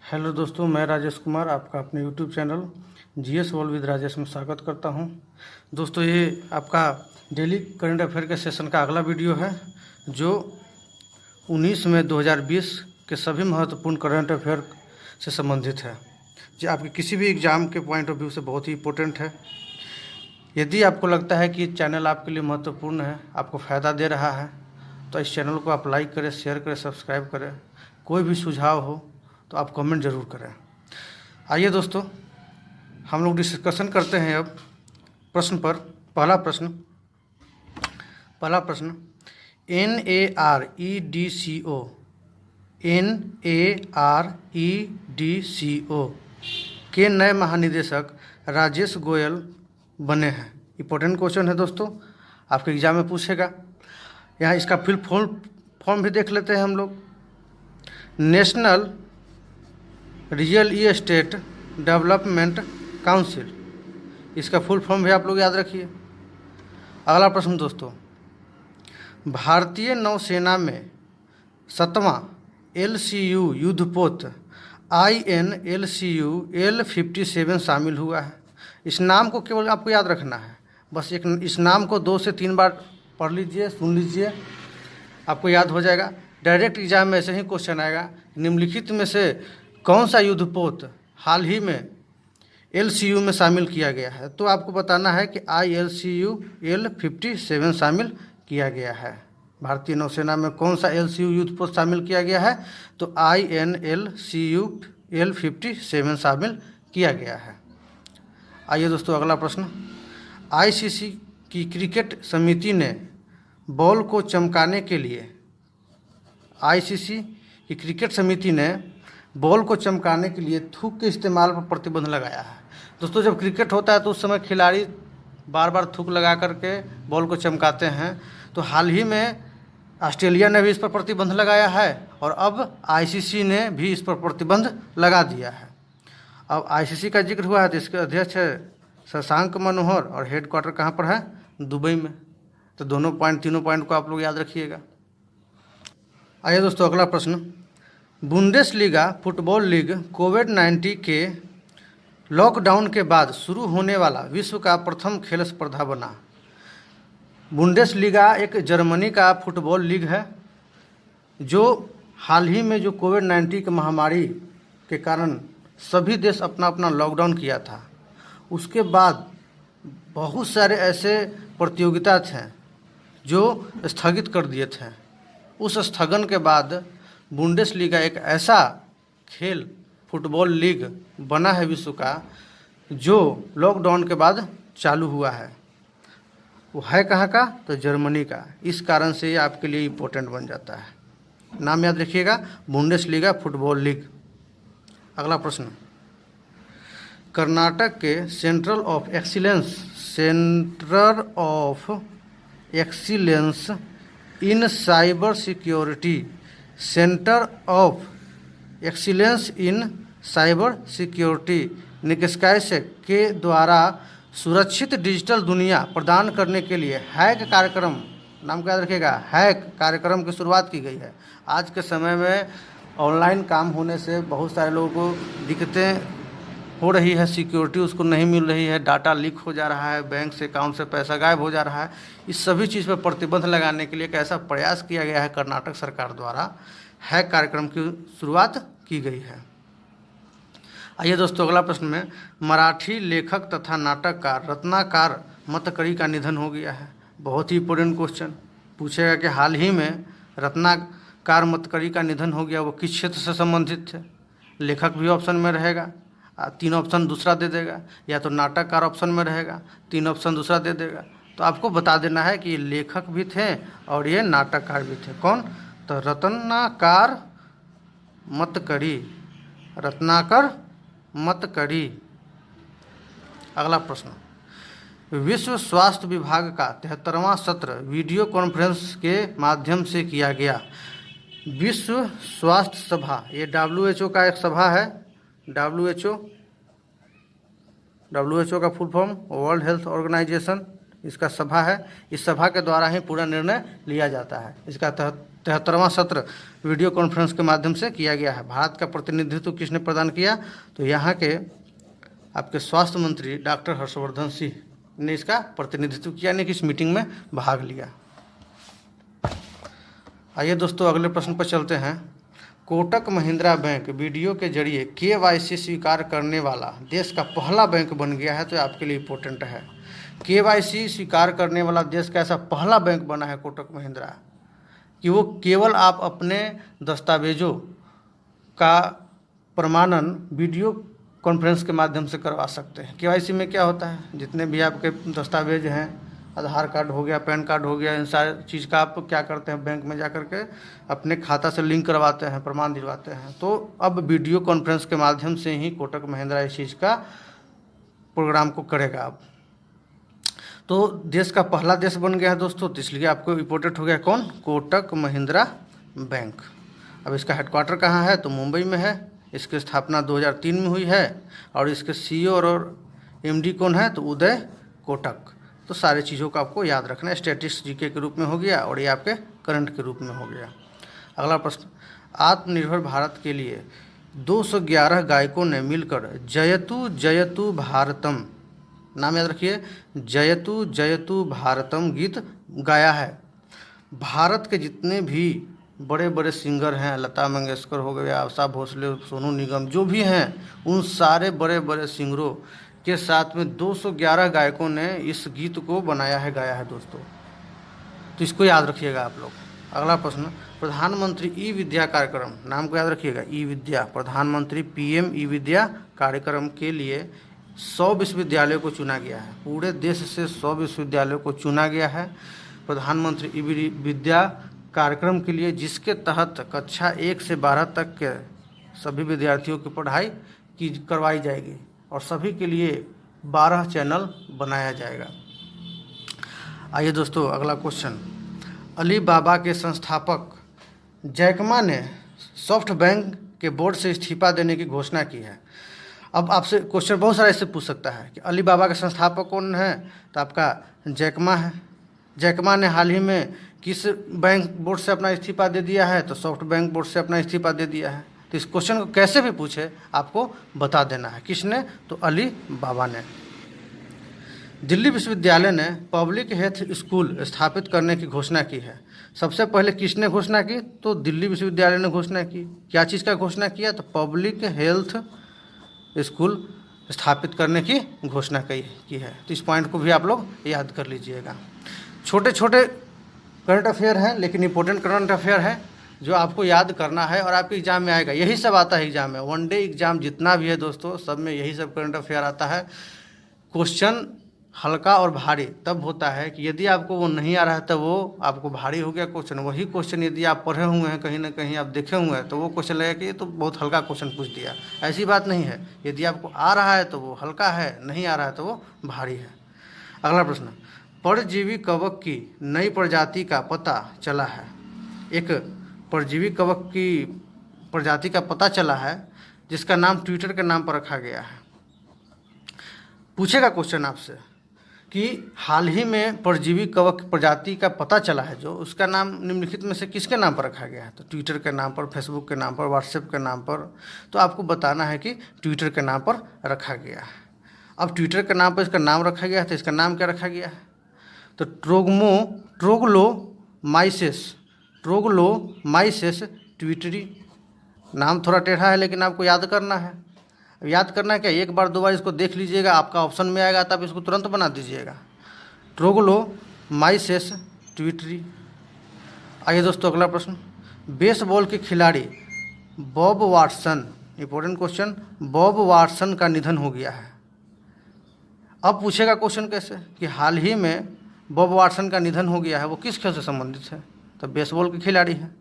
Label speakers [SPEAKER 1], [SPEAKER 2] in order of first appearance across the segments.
[SPEAKER 1] Hello दोस्तों, मैं राजेश कुमार आपका अपने YouTube channel GS world with Rajesh में स्वागत करता हूं। दोस्तों, ये आपका डेली करंट अफेयर के सेशन का अगला वीडियो है जो 19 मई 2020 के सभी महत्वपूर्ण करंट अफेयर से संबंधित है, जो आपके किसी भी एग्ज़ाम के पॉइंट ऑफ व्यू से बहुत ही इम्पोर्टेंट है। यदि आपको लगता है कि चैनल आपके लिए महत्वपूर्ण है, आपको फ़ायदा दे रहा है, तो इस चैनल को आप लाइक करें, शेयर करें, सब्सक्राइब करें। कोई भी सुझाव हो तो आप कमेंट ज़रूर करें। आइए दोस्तों, हम लोग डिस्कशन करते हैं अब प्रश्न पर। पहला प्रश्न NAREDCO के नए महानिदेशक राजेश गोयल बने हैं। इम्पोर्टेंट क्वेश्चन है दोस्तों, आपके एग्जाम में पूछेगा। यहाँ इसका फिल फॉर्म भी देख लेते हैं हम लोग। National real estate development council, इसका फुल फॉर्म भी आप लोग याद रखिए। अगला प्रश्न दोस्तों, भारतीय नौसेना में 7वां LCU युद्धपोत INLCU L57 शामिल हुआ है। इस नाम को केवल आपको याद रखना है, बस इस नाम को 2 से 3 बार पढ़ लीजिए, सुन लीजिए, आपको याद हो जाएगा। डायरेक्ट एग्जाम में ऐसे ही क्वेश्चन आएगा, निम्नलिखित में से कौन सा युद्धपोत हाल ही में LCU में शामिल किया गया है, तो आपको बताना है कि ILCU L57 शामिल किया गया है। भारतीय नौसेना में कौन सा LCU युद्धपोत शामिल किया गया है, तो INLCU L57 शामिल किया गया है। आइए दोस्तों, अगला प्रश्न। ICC की क्रिकेट समिति ने बॉल को चमकाने के लिए बॉल को चमकाने के लिए थूक के इस्तेमाल पर प्रतिबंध लगाया है। दोस्तों, जब क्रिकेट होता है तो उस समय खिलाड़ी बार बार थूक लगा करके बॉल को चमकाते हैं। तो हाल ही में ऑस्ट्रेलिया ने भी इस पर प्रतिबंध लगाया है और अब ICC ने भी इस पर प्रतिबंध लगा दिया है। अब ICC का जिक्र हुआ है तो इसके अध्यक्ष है शशांक मनोहर और हेडक्वार्टर कहाँ पर है, दुबई में। तो तीनों पॉइंट को आप लोग याद रखिएगा। आइए दोस्तों, अगला प्रश्न। बुंडेसलीगा फुटबॉल लीग कोविड-19 के लॉकडाउन के बाद शुरू होने वाला विश्व का प्रथम खेल स्पर्धा बना। बुंडेसलीगा एक जर्मनी का फुटबॉल लीग है जो हाल ही में जो कोविड-19 की महामारी के कारण सभी देश अपना अपना लॉकडाउन किया था, उसके बाद बहुत सारे ऐसे प्रतियोगिता थे जो स्थगित कर दिए थे। उस स्थगन के बाद बुंडेसलीगा एक ऐसा खेल फुटबॉल लीग बना है विश्व का जो लॉकडाउन के बाद चालू हुआ है। वो है कहाँ का, तो जर्मनी का। इस कारण से ये आपके लिए इम्पोर्टेंट बन जाता है। नाम याद रखिएगा, बुंडेसलीगा फुटबॉल लीग। अगला प्रश्न। कर्नाटक के centre of excellence in cyber security निकाय के द्वारा सुरक्षित डिजिटल दुनिया प्रदान करने के लिए हैक कार्यक्रम, नाम क्या याद रखिएगा, हैक कार्यक्रम की शुरुआत की गई है। आज के समय में ऑनलाइन काम होने से बहुत सारे लोगों को दिक्कतें हो रही है, सिक्योरिटी उसको नहीं मिल रही है, डाटा लीक हो जा रहा है, बैंक से अकाउंट से पैसा गायब हो जा रहा है। इस सभी चीज़ पर प्रतिबंध लगाने के लिए एक ऐसा प्रयास किया गया है कर्नाटक सरकार द्वारा, हैक कार्यक्रम की शुरुआत की गई है। आइए दोस्तों, अगला प्रश्न में। मराठी लेखक तथा नाटककार रत्नाकर मतकरी का निधन हो गया है। बहुत ही इंपॉर्टेंट क्वेश्चन पूछेगा कि हाल ही में रत्नाकर मतकरी का निधन हो गया, वो किस क्षेत्र से संबंधित थे। लेखक भी ऑप्शन में रहेगा, 3 ऑप्शन दूसरा दे देगा, या तो नाटककार ऑप्शन में रहेगा, 3 ऑप्शन दूसरा दे देगा। तो आपको बता देना है कि ये लेखक भी थे और ये नाटककार भी थे। कौन, तो रत्नाकर मतकरी। अगला प्रश्न। विश्व स्वास्थ्य विभाग का 73वां सत्र वीडियो कॉन्फ्रेंस के माध्यम से किया गया। विश्व स्वास्थ्य सभा, ये WHO का एक सभा है। WHO का full form world health organisation, इसका सभा है, इस सभा के द्वारा ही पूरा निर्णय लिया जाता है। इसका 73वां सत्र वीडियो कॉन्फ्रेंस के माध्यम से किया गया है। भारत का प्रतिनिधित्व किसने प्रदान किया? तो यहाँ के आपके स्वास्थ्य मंत्री डॉक्टर हर्षवर्धन सिंह ने इसका प्रतिनिधित्व किया, यानी कि इस मीटिंग में भाग लिया। आइए दोस्तों अगले प्रश्न पर चलते हैं। कोटक महिंद्रा बैंक वीडियो के जरिए KYC स्वीकार करने वाला देश का पहला बैंक बन गया है। तो आपके लिए इम्पोर्टेंट है, KYC स्वीकार करने वाला देश का ऐसा पहला बैंक बना है कोटक महिंद्रा कि वो केवल आप अपने दस्तावेजों का प्रमाणन वीडियो कॉन्फ्रेंस के माध्यम से करवा सकते हैं। KYC में क्या होता है, जितने भी आपके दस्तावेज हैं, आधार कार्ड हो गया, पैन कार्ड हो गया, इन सारी चीज़ का आप क्या करते हैं, बैंक में जा कर के अपने खाता से लिंक करवाते हैं, प्रमाण दिलवाते हैं। तो अब वीडियो कॉन्फ्रेंस के माध्यम से ही कोटक महिंद्रा इस चीज़ का प्रोग्राम को करेगा। अब तो देश का पहला देश बन गया है दोस्तों, तो इसलिए आपको इम्पोर्टेंट हो गया कौन? कोटक महिंद्रा बैंक। अब इसका हेडक्वार्टर कहाँ है? तो मुंबई में है। इसकी स्थापना 2003 में हुई है और इसके CEO और MD कौन है? तो उदय कोटक। तो सारे चीज़ों को आपको याद रखना है। स्टैटिस्टिक्स जीके के रूप में हो गया और ये आपके करंट के रूप में हो गया। अगला प्रश्न, आत्मनिर्भर भारत के लिए 211 गायकों ने मिलकर जयतु जयतु भारतम, नाम याद रखिए, जयतु जयतु भारतम गीत गाया है। भारत के जितने भी बड़े बड़े सिंगर हैं, लता मंगेशकर हो गए, आशा भोसले, सोनू निगम, जो भी हैं, उन सारे बड़े बड़े सिंगरों के साथ में 211 गायकों ने इस गीत को बनाया है, गाया है दोस्तों। तो इसको याद रखिएगा आप लोग। अगला प्रश्न, प्रधानमंत्री ई विद्या कार्यक्रम, नाम को याद रखिएगा, ई विद्या, प्रधानमंत्री PM ई विद्या कार्यक्रम के लिए 100 विश्वविद्यालयों को चुना गया है। पूरे देश से 100 विश्वविद्यालयों को चुना गया है प्रधानमंत्री ई विद्या कार्यक्रम के लिए, जिसके तहत कक्षा 1 से 12 तक के सभी विद्यार्थियों की पढ़ाई करवाई जाएगी और सभी के लिए 12 चैनल बनाया जाएगा। आइए दोस्तों अगला क्वेश्चन, अली बाबा के संस्थापक जैक मा ने सॉफ्ट बैंक के बोर्ड से इस्तीफा देने की घोषणा की है। अब आपसे क्वेश्चन बहुत सारा इससे पूछ सकता है कि अली बाबा के संस्थापक कौन है? तो आपका जैक मा है। जैक मा ने हाल ही में किस बैंक बोर्ड से अपना इस्तीफा दे दिया है? तो सॉफ्ट बैंक बोर्ड से अपना इस्तीफा दे दिया है। तो इस क्वेश्चन को कैसे भी पूछे आपको बता देना है। किसने? तो अली बाबा ने। दिल्ली विश्वविद्यालय ने पब्लिक हेल्थ स्कूल स्थापित करने की घोषणा की है। सबसे पहले किसने घोषणा की? तो दिल्ली विश्वविद्यालय ने घोषणा की। क्या चीज़ का घोषणा किया? तो पब्लिक हेल्थ स्कूल स्थापित करने की घोषणा की है। तो इस पॉइंट को भी आप लोग याद कर लीजिएगा। छोटे छोटे करंट अफेयर हैं, लेकिन इंपॉर्टेंट करंट अफेयर है जो आपको याद करना है और आपके एग्जाम में आएगा। यही सब आता है एग्जाम में, वन डे एग्जाम जितना भी है दोस्तों, सब में यही सब करंट अफेयर आता है। क्वेश्चन हल्का और भारी तब होता है कि यदि आपको वो नहीं आ रहा है तब वो आपको भारी हो गया क्वेश्चन। वही क्वेश्चन यदि आप पढ़े हुए हैं, कहीं ना कहीं आप देखे हुए हैं, तो वो क्वेश्चन लगेगा कि ये तो बहुत हल्का क्वेश्चन पूछ दिया। ऐसी बात नहीं है, यदि आपको आ रहा है तो वो हल्का है, नहीं आ रहा है तो वो भारी है। अगला प्रश्न, परजीवी कवक की नई प्रजाति का पता चला है। एक परजीवी कवक की प्रजाति का पता चला है जिसका नाम ट्विटर के नाम पर रखा गया है। पूछेगा क्वेश्चन आपसे कि हाल ही में परजीवी कवक प्रजाति का पता चला है, जो उसका नाम निम्नलिखित में से किसके नाम पर रखा गया है? तो ट्विटर के नाम पर, फेसबुक के नाम पर, व्हाट्सएप के नाम पर। तो आपको बताना है कि ट्विटर के नाम पर रखा गया है। अब ट्विटर के नाम पर इसका नाम रखा गया है, तो इसका नाम क्या रखा गया है? तो ट्रोग्लोमाइसेस ट्विटरी। नाम थोड़ा टेढ़ा है लेकिन आपको याद करना है। याद करना क्या, एक बार दो बार इसको देख लीजिएगा, आपका ऑप्शन में आएगा तब इसको तुरंत बना दीजिएगा, ट्रोग्लोमाइसेस ट्विटरी। आइए दोस्तों अगला प्रश्न, बेसबॉल के खिलाड़ी Bob Watson, important question, Bob Watson का निधन हो गया है। अब पूछेगा क्वेश्चन कैसे कि हाल ही में बॉब वाटसन का निधन हो गया है, वो किस खेल से संबंधित है? तो बेसबॉल के खिलाड़ी हैं।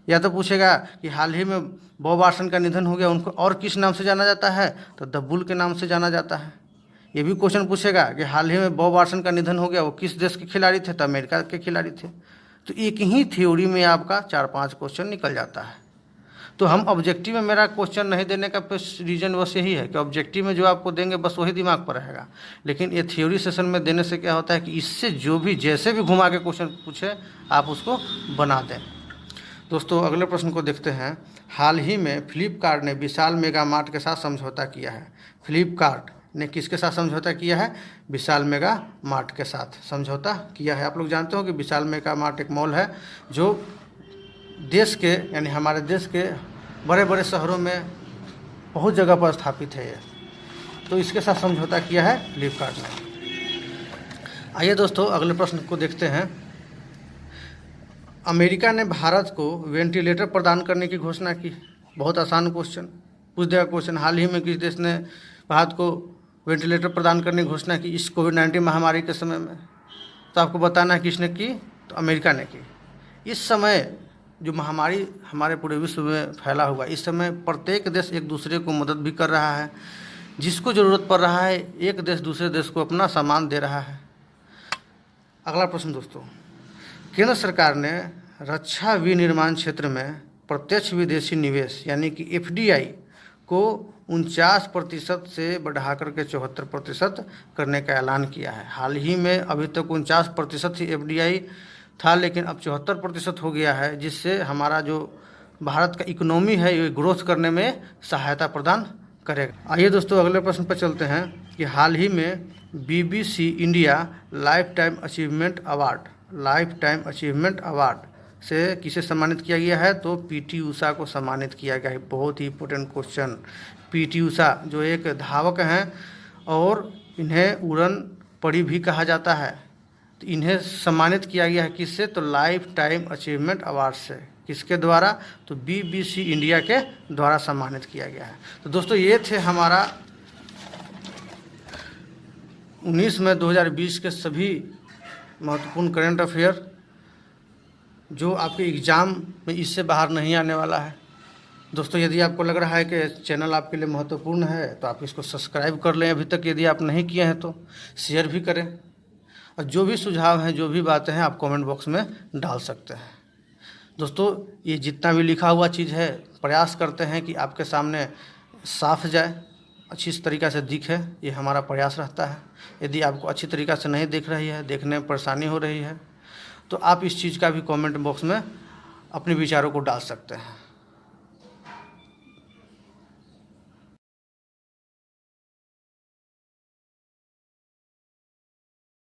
[SPEAKER 1] या तो पूछेगा कि हाल ही में बॉब वाटसन का निधन हो गया, उनको और किस नाम से जाना जाता है? तो द बुल के नाम से जाना जाता है। ये भी क्वेश्चन पूछेगा कि हाल ही में बॉब वाटसन का निधन हो गया, वो किस देश के खिलाड़ी थे? तो अमेरिका के खिलाड़ी थे। तो एक ही थ्योरी में आपका 4-5 क्वेश्चन निकल जाता है। तो हम ऑब्जेक्टिव में मेरा क्वेश्चन नहीं देने का रीज़न बस यही है कि ऑब्जेक्टिव में जो आपको देंगे बस वही दिमाग पर रहेगा, लेकिन ये थ्योरी सेशन में देने से क्या होता है कि इससे जो भी जैसे भी घुमा के क्वेश्चन पूछे आप उसको बना दें। दोस्तों अगले प्रश्न को देखते हैं। हाल ही में फ्लिपकार्ट ने विशाल मेगा मार्ट के साथ समझौता किया है। फ्लिपकार्ट ने किसके साथ समझौता किया है? विशाल मेगा मार्ट के साथ समझौता किया है। आप लोग जानते हो कि विशाल मेगा मार्ट एक मॉल है जो देश के यानी हमारे देश के बड़े बड़े शहरों में बहुत जगह पर स्थापित है ये, तो इसके साथ समझौता किया है फ्लिपकार्ट ने। आइए दोस्तों अगले प्रश्न को देखते हैं। अमेरिका ने भारत को वेंटिलेटर प्रदान करने की घोषणा की। बहुत आसान क्वेश्चन पूछ देगा क्वेश्चन। हाल ही में किस देश ने भारत को वेंटिलेटर प्रदान करने की घोषणा की इस कोविड-19 महामारी के समय में? तो आपको बताना है किसने की, तो अमेरिका ने की। इस समय जो महामारी हमारे पूरे विश्व में फैला हुआ, इस समय प्रत्येक देश एक दूसरे को मदद भी कर रहा है। जिसको ज़रूरत पड़ रहा है एक देश दूसरे देश को अपना सामान दे रहा है। अगला प्रश्न दोस्तों, केंद्र सरकार ने रक्षा विनिर्माण क्षेत्र में प्रत्यक्ष विदेशी निवेश यानी कि FDI को 49% से बढ़ाकर के 74% करने का ऐलान किया है। हाल ही में अभी तक 49% ही FDI था, लेकिन अब 74% हो गया है, जिससे हमारा जो भारत का इकोनॉमी है ये ग्रोथ करने में सहायता प्रदान करेगा। आइए दोस्तों अगले प्रश्न पर चलते हैं कि हाल ही में BBC India life time achievement award से किसे सम्मानित किया गया है? तो PT उषा को सम्मानित किया गया है। बहुत ही इंपॉर्टेंट क्वेश्चन। PT उषा जो एक धावक हैं और इन्हें उड़न परी भी कहा जाता है, तो इन्हें सम्मानित किया गया है किससे? तो लाइफ टाइम अचीवमेंट अवार्ड से। किसके द्वारा? तो BBC इंडिया के द्वारा सम्मानित किया गया है। तो दोस्तों ये थे हमारा 19 मई 2020 के सभी महत्वपूर्ण करंट अफेयर जो आपके एग्ज़ाम में इससे बाहर नहीं आने वाला है। दोस्तों यदि आपको लग रहा है कि चैनल आपके लिए महत्वपूर्ण है तो आप इसको सब्सक्राइब कर लें अभी तक, यदि आप नहीं किए हैं तो शेयर भी करें, और जो भी सुझाव हैं जो भी बातें हैं आप कमेंट बॉक्स में डाल सकते हैं। दोस्तों ये जितना भी लिखा हुआ चीज़ है प्रयास करते हैं कि आपके सामने साफ जाए, अच्छी तरीक़ा से दिखे, ये हमारा प्रयास रहता है। यदि आपको अच्छी तरीक़ा से नहीं दिख रही है, देखने में परेशानी हो रही है, तो आप इस चीज़ का भी कमेंट बॉक्स में अपने विचारों को डाल सकते हैं।